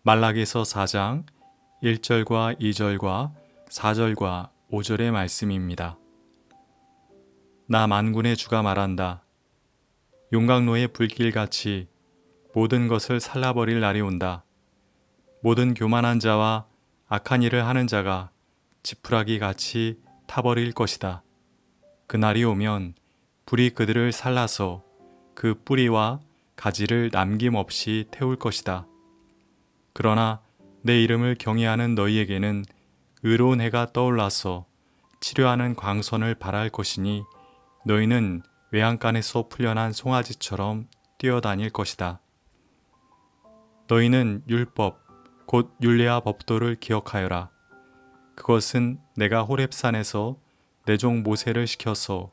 말라기서 4장 1절과 2절과 4절과 5절의 말씀입니다. 나 만군의 주가 말한다. 용광로의 불길같이 모든 것을 살라버릴 날이 온다. 모든 교만한 자와 악한 일을 하는 자가 지푸라기 같이 타버릴 것이다. 그날이 오면 불이 그들을 살라서 그 뿌리와 가지를 남김없이 태울 것이다. 그러나 내 이름을 경외하는 너희에게는 의로운 해가 떠올라서 치료하는 광선을 발할 것이니 너희는 외양간에서 풀려난 송아지처럼 뛰어다닐 것이다. 너희는 율법, 곧 율례와 법도를 기억하여라. 그것은 내가 호렙산에서 내 종 모세를 시켜서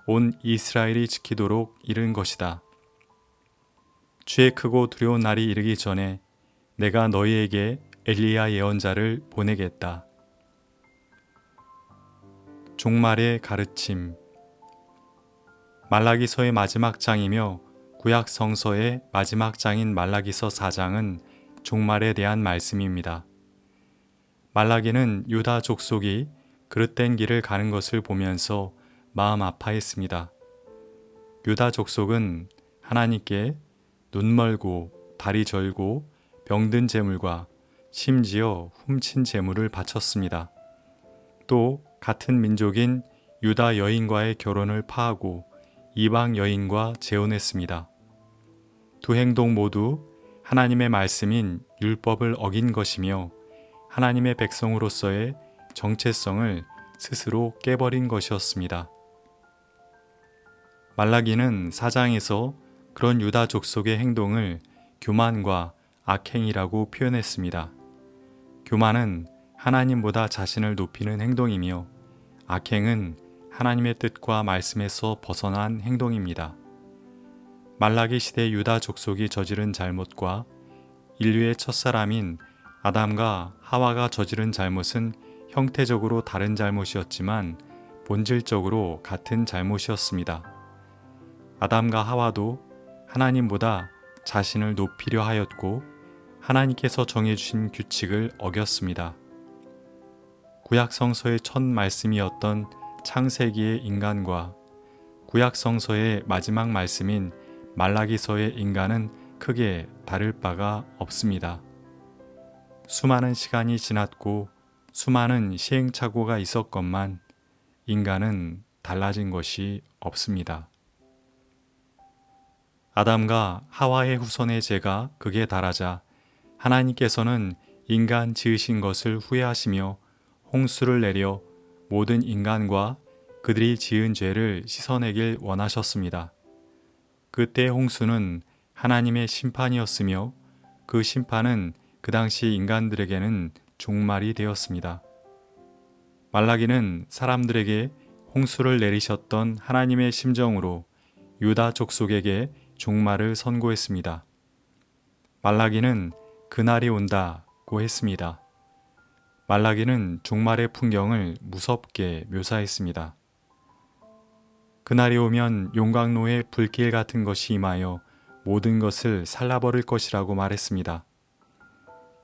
온 이스라엘이 지키도록 이른 것이다. 주의 크고 두려운 날이 이르기 전에 내가 너희에게 엘리야 예언자를 보내겠다. 종말의 가르침. 말라기서의 마지막 장이며 구약 성서의 마지막 장인 말라기서 4장은 종말에 대한 말씀입니다. 말라기는 유다 족속이 그릇된 길을 가는 것을 보면서 마음 아파했습니다. 유다 족속은 하나님께 눈 멀고 다리 절고 병든 제물과 심지어 훔친 제물을 바쳤습니다. 또 같은 민족인 유다 여인과의 결혼을 파하고 이방 여인과 재혼했습니다. 두 행동 모두 하나님의 말씀인 율법을 어긴 것이며 하나님의 백성으로서의 정체성을 스스로 깨버린 것이었습니다. 말라기는 4장에서 그런 유다 족속의 행동을 교만과 악행이라고 표현했습니다. 교만은 하나님보다 자신을 높이는 행동이며 악행은 하나님의 뜻과 말씀에서 벗어난 행동입니다. 말라기 시대 유다 족속이 저지른 잘못과 인류의 첫사람인 아담과 하와가 저지른 잘못은 형태적으로 다른 잘못이었지만 본질적으로 같은 잘못이었습니다. 아담과 하와도 하나님보다 자신을 높이려 하였고 하나님께서 정해주신 규칙을 어겼습니다. 구약 성서의 첫 말씀이었던 창세기의 인간과 구약 성서의 마지막 말씀인 말라기서의 인간은 크게 다를 바가 없습니다. 수많은 시간이 지났고 수많은 시행착오가 있었건만 인간은 달라진 것이 없습니다. 아담과 하와의 후손의 죄가 극에 달하자 하나님께서는 인간 지으신 것을 후회하시며 홍수를 내려 모든 인간과 그들이 지은 죄를 씻어내길 원하셨습니다. 그때 홍수는 하나님의 심판이었으며 그 심판은 그 당시 인간들에게는 종말이 되었습니다. 말라기는 사람들에게 홍수를 내리셨던 하나님의 심정으로 유다 족속에게 종말을 선고했습니다. 말라기는 그날이 온다고 했습니다. 말라기는 종말의 풍경을 무섭게 묘사했습니다. 그날이 오면 용광로의 불길 같은 것이 임하여 모든 것을 살라버릴 것이라고 말했습니다.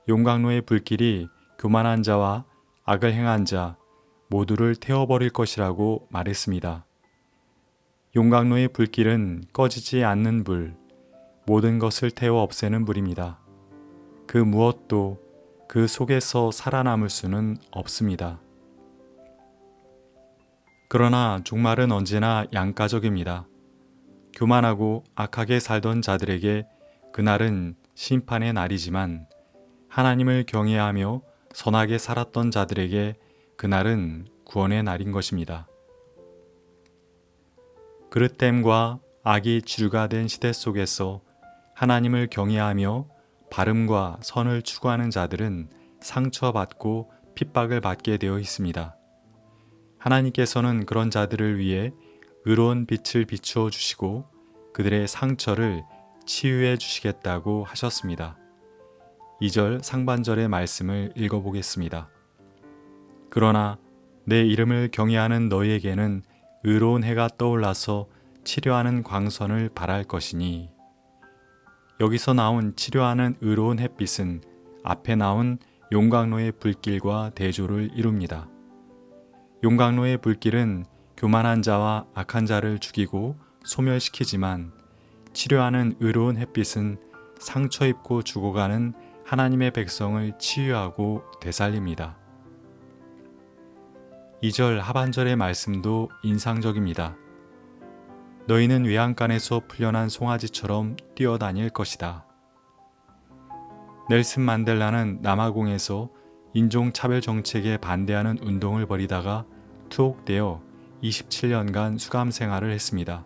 용광로의 불길이 교만한 자와 악을 행한 자 모두를 태워버릴 것이라고 말했습니다. 용광로의 불길은 꺼지지 않는 불, 모든 것을 태워 없애는 불입니다. 그 무엇도 그 속에서 살아남을 수는 없습니다. 그러나 종말은 언제나 양가적입니다. 교만하고 악하게 살던 자들에게 그날은 심판의 날이지만 하나님을 경외하며 선하게 살았던 자들에게 그날은 구원의 날인 것입니다. 그릇됨과 악이 주류가 된 시대 속에서 하나님을 경외하며 바름과 선을 추구하는 자들은 상처받고 핍박을 받게 되어 있습니다. 하나님께서는 그런 자들을 위해 의로운 빛을 비추어 주시고 그들의 상처를 치유해 주시겠다고 하셨습니다. 2절 상반절의 말씀을 읽어보겠습니다. 그러나 내 이름을 경외하는 너희에게는 의로운 해가 떠올라서 치료하는 광선을 발할 것이니. 여기서 나온 치료하는 의로운 햇빛은 앞에 나온 용광로의 불길과 대조를 이룹니다. 용광로의 불길은 교만한 자와 악한 자를 죽이고 소멸시키지만 치료하는 의로운 햇빛은 상처 입고 죽어가는 하나님의 백성을 치유하고 되살립니다. 2절 하반절의 말씀도 인상적입니다. 너희는 외양간에서 풀려난 송아지처럼 뛰어다닐 것이다. 넬슨 만델라는 남아공에서 인종차별 정책에 반대하는 운동을 벌이다가 투옥되어 27년간 수감 생활을 했습니다.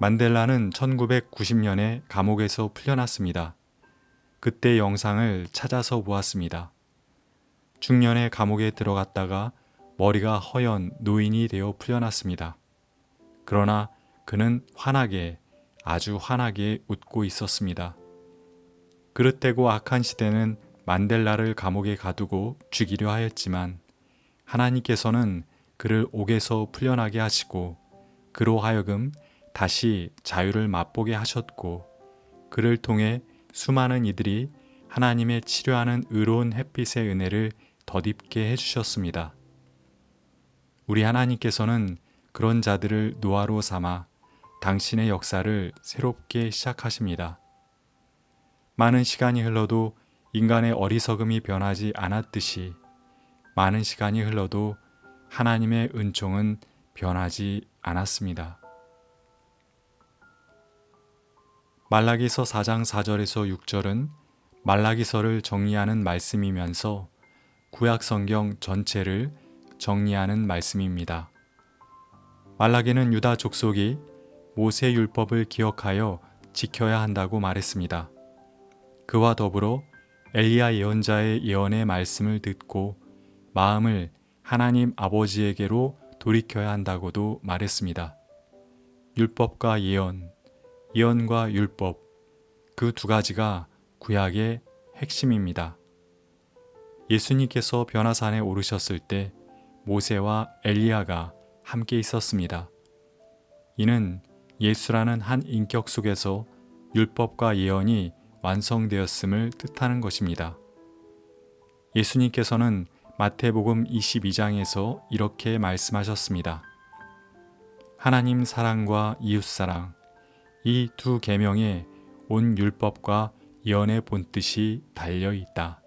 만델라는 1990년에 감옥에서 풀려났습니다. 그때 영상을 찾아서 보았습니다. 중년에 감옥에 들어갔다가 머리가 허연 노인이 되어 풀려났습니다. 그러나 그는 환하게, 아주 환하게 웃고 있었습니다. 그릇되고 악한 시대는 만델라를 감옥에 가두고 죽이려 하였지만 하나님께서는 그를 옥에서 풀려나게 하시고 그로 하여금 다시 자유를 맛보게 하셨고 그를 통해 수많은 이들이 하나님의 치료하는 의로운 햇빛의 은혜를 덧입게 해주셨습니다. 우리 하나님께서는 그런 자들을 노아로 삼아 당신의 역사를 새롭게 시작하십니다. 많은 시간이 흘러도 인간의 어리석음이 변하지 않았듯이 많은 시간이 흘러도 하나님의 은총은 변하지 않았습니다. 말라기서 4장 4절에서 6절은 말라기서를 정리하는 말씀이면서 구약 성경 전체를 정리하는 말씀입니다. 말라기는 유다 족속이 모세 율법을 기억하여 지켜야 한다고 말했습니다. 그와 더불어 엘리야 예언자의 예언의 말씀을 듣고 마음을 하나님 아버지에게로 돌이켜야 한다고도 말했습니다. 율법과 예언, 예언과 율법, 그 두 가지가 구약의 핵심입니다. 예수님께서 변화산에 오르셨을 때 모세와 엘리야가 함께 있었습니다. 이는 예수라는 한 인격 속에서 율법과 예언이 완성되었음을 뜻하는 것입니다. 예수님께서는 마태복음 22장에서 이렇게 말씀하셨습니다. 하나님 사랑과 이웃사랑, 이 두 계명에 온 율법과 예언의 본뜻이 달려 있다.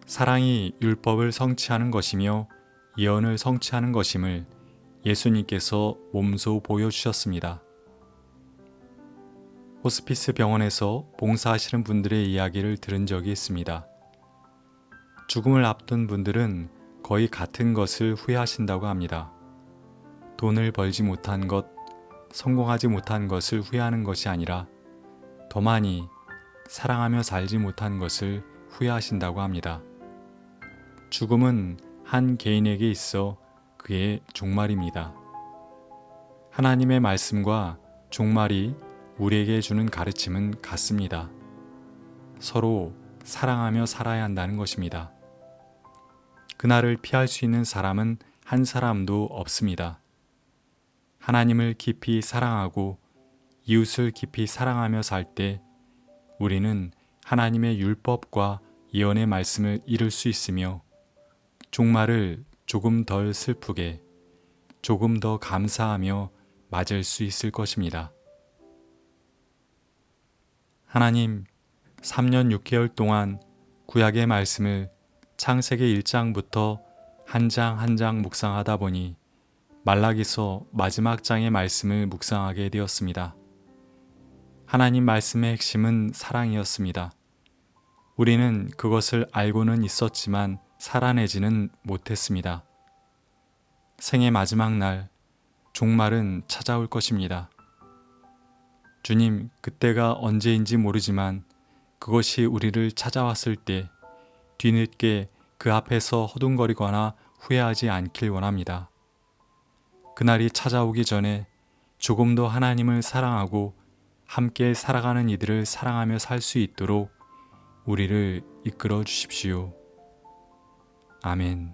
사랑이 율법을 성취하는 것이며 예언을 성취하는 것임을 예수님께서 몸소 보여주셨습니다. 호스피스 병원에서 봉사하시는 분들의 이야기를 들은 적이 있습니다. 죽음을 앞둔 분들은 거의 같은 것을 후회하신다고 합니다. 돈을 벌지 못한 것, 성공하지 못한 것을 후회하는 것이 아니라 더 많이 사랑하며 살지 못한 것을 후회하신다고 합니다. 죽음은 한 개인에게 있어 그의 종말입니다. 하나님의 말씀과 종말이 우리에게 주는 가르침은 같습니다. 서로 사랑하며 살아야 한다는 것입니다. 그날을 피할 수 있는 사람은 한 사람도 없습니다. 하나님을 깊이 사랑하고 이웃을 깊이 사랑하며 살 때 우리는 하나님의 율법과 예언의 말씀을 이룰 수 있으며 종말을 조금 덜 슬프게, 조금 더 감사하며 맞을 수 있을 것입니다. 하나님, 3년 6개월 동안 구약의 말씀을 창세기 1장부터 한 장 한 장 묵상하다 보니 말라기서 마지막 장의 말씀을 묵상하게 되었습니다. 하나님 말씀의 핵심은 사랑이었습니다. 우리는 그것을 알고는 있었지만 살아내지는 못했습니다. 생의 마지막 날, 종말은 찾아올 것입니다. 주님, 그때가 언제인지 모르지만 그것이 우리를 찾아왔을 때 뒤늦게 그 앞에서 허둥거리거나 후회하지 않길 원합니다. 그날이 찾아오기 전에 조금 더 하나님을 사랑하고 함께 살아가는 이들을 사랑하며 살 수 있도록 우리를 이끌어 주십시오. 아멘.